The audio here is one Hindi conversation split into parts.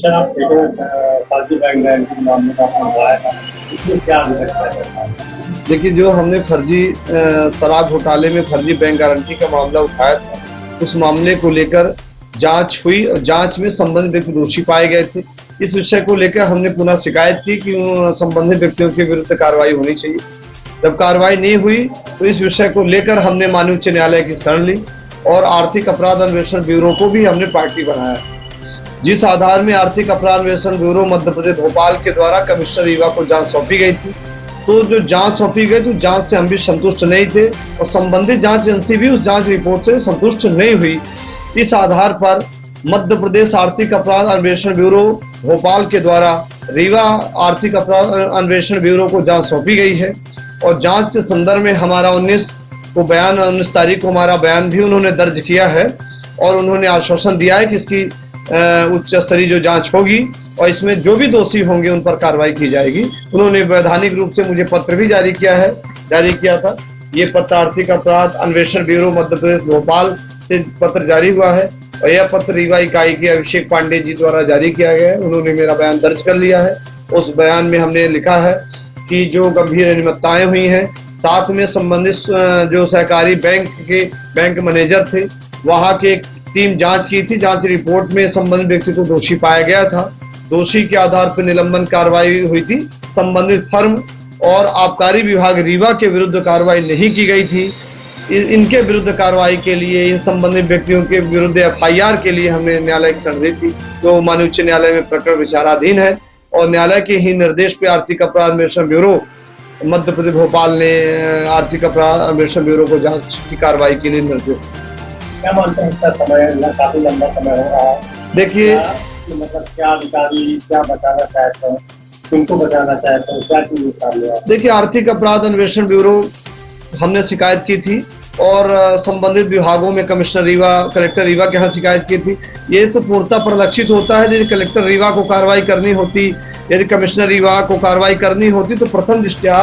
शराब फर्जी बैंक गारंटी मामले का आपने उठाया था, इसमें क्या अभी तक है? देखिए, जो हमने फर्जी शराब घोटाले में फर्जी बैंक गारंटी का मामला उठाया था, उस मामले को लेकर जांच हुई और जांच में संबंधित व्यक्ति दोषी पाए गए थे। इस विषय को लेकर हमने पुनः शिकायत की कि संबंधित व्यक्तियों के विरुद्ध कार्रवाई होनी चाहिए। जब कार्रवाई नहीं हुई तो इस विषय को लेकर हमने माननीय उच्च न्यायालय की शरण ली और आर्थिक अपराध अन्वेषण ब्यूरो को भी हमने पार्टी बनाया, जिस आधार में आर्थिक अपराध अन्वेषण ब्यूरो मध्य प्रदेश भोपाल के द्वारा कमिश्नर रीवा को जांच सौंपी गई थी। तो जो जांच सौंपी गई तो जांच से हम भी संतुष्ट नहीं थे और संबंधित जांच एजेंसी भी उस जांच रिपोर्ट से संतुष्ट नहीं हुई। इस आधार पर मध्य प्रदेश आर्थिक अपराध अन्वेषण ब्यूरो भोपाल के द्वारा रीवा आर्थिक अपराध अन्वेषण ब्यूरो को जांच सौंपी गई है और जांच के संदर्भ में हमारा 19 तारीख को हमारा बयान भी उन्होंने दर्ज किया है और उन्होंने आश्वासन दिया है कि इसकी उच्च स्तरीय जो जांच होगी और इसमें जो भी दोषी होंगे उन पर कार्रवाई की जाएगी। उन्होंने वैधानिक रूप से मुझे पत्र भी जारी किया था। ये पत्र आर्थिक अपराध अन्वेषण ब्यूरो मध्य प्रदेश भोपाल से पत्र जारी हुआ है और यह पत्र रीवा इकाई के अभिषेक पांडे जी द्वारा जारी किया गया है। उन्होंने मेरा बयान दर्ज कर लिया है। उस बयान में हमने लिखा है कि जो गंभीर अनियमितताएं हुई हैं, साथ में संबंधित जो सहकारी बैंक के बैंक मैनेजर थे, वहां की एक टीम जांच की थी। जांच रिपोर्ट में संबंधित व्यक्ति को दोषी पाया गया था। दोषी के आधार पर निलंबन कार्रवाई हुई थी। संबंधित फर्म और आबकारी विभाग रीवा के विरुद्ध कार्रवाई नहीं की गई थी। इनके विरुद्ध कार्रवाई के लिए, इन संबंधित व्यक्तियों के विरुद्ध FIR के लिए हमने न्यायालय की शरण ली थी, जो माननीय उच्च न्यायालय में प्रकरण विचाराधीन है और न्यायालय के ही निर्देश पे आर्थिक अपराध अन्वेषण ब्यूरो मध्य प्रदेश भोपाल ने आर्थिक अपराध अन्वेषण ब्यूरो को जांच की कार्रवाई के लिए निर्देश। क्या मानते हैं इसका समय काफी लंबा समय हो रहा है? देखिए, मतलब क्या अधिकारी क्या बताना चाहते हैं, किनको बताना चाहते हैं, क्या चीज निकाल? देखिए, आर्थिक अपराध अन्वेषण ब्यूरो हमने शिकायत की थी और संबंधित विभागों में कमिश्नर रीवा, कलेक्टर रीवा के यहाँ शिकायत की थी। ये तो पूर्णतः परिलक्षित होता है, यदि कलेक्टर रीवा को कार्रवाई करनी होती, यदि कमिश्नर रीवा को कार्रवाई करनी होती तो प्रथम दृष्टया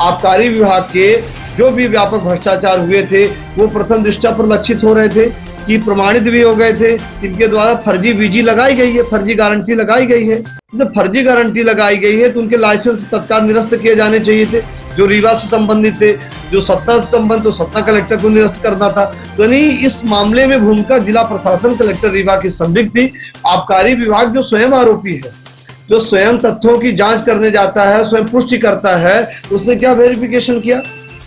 आबकारी विभाग के जो भी व्यापक भ्रष्टाचार हुए थे वो प्रथम दृष्टया परिलक्षित हो रहे थे कि प्रमाणित भी हो गए थे। इनके द्वारा फर्जी बीजी लगाई गई है, फर्जी गारंटी लगाई गई है। जब फर्जी गारंटी लगाई गई है तो उनके लाइसेंस तत्काल निरस्त किए जाने चाहिए थे। जो रीवा से संबंधित थे, जो सत्ता से संबंधित, तो सत्ता कलेक्टर को निरस्त करना था। तो नहीं, इस मामले में भूमिका जिला प्रशासन कलेक्टर रीवा की संदिग्ध थी। आबकारी विभाग जो स्वयं आरोपी है, जो स्वयं तथ्यों की जांच करने जाता है, स्वयं पुष्टि करता है, उसने क्या वेरिफिकेशन किया?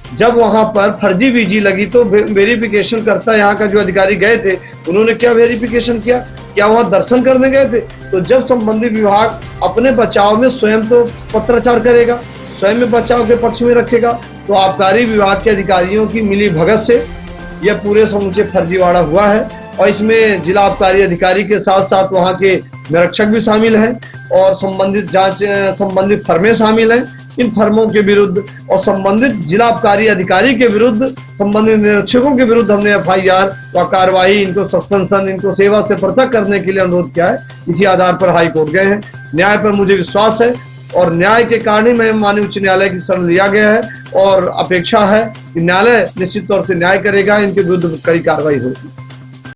जब वहां पर फर्जी बीजी लगी तो वेरिफिकेशन करता यहाँ का जो अधिकारी गए थे, उन्होंने क्या वेरिफिकेशन किया? क्या वहां दर्शन करने गए थे? तो जब संबंधित विभाग अपने बचाव में स्वयं तो पत्राचार करेगा, स्वयं में बचाव के पक्ष में रखेगा, तो आबकारी विभाग के अधिकारियों की मिली भगत से यह पूरे समूचे फर्जीवाड़ा हुआ है। और इसमें जिला आबकारी अधिकारी के साथ साथ वहां के निरीक्षक भी शामिल हैं और संबंधित फर्में शामिल हैं। इन फर्मों के विरुद्ध और संबंधित जिला आबकारी अधिकारी के विरुद्ध, संबंधित निरीक्षकों के विरुद्ध हमने FIR व कार्रवाई, इनको सस्पेंशन, इनको सेवा से पृथक करने के लिए अनुरोध किया है। इसी आधार पर हाई कोर्ट गए हैं। न्याय पर मुझे विश्वास है और न्याय के कारण ही मैं माननीय उच्च न्यायालय की शरण लिया गया है और अपेक्षा है कि न्यायालय निश्चित तौर से न्याय करेगा, इनके विरुद्ध कड़ी कार्रवाई होगी।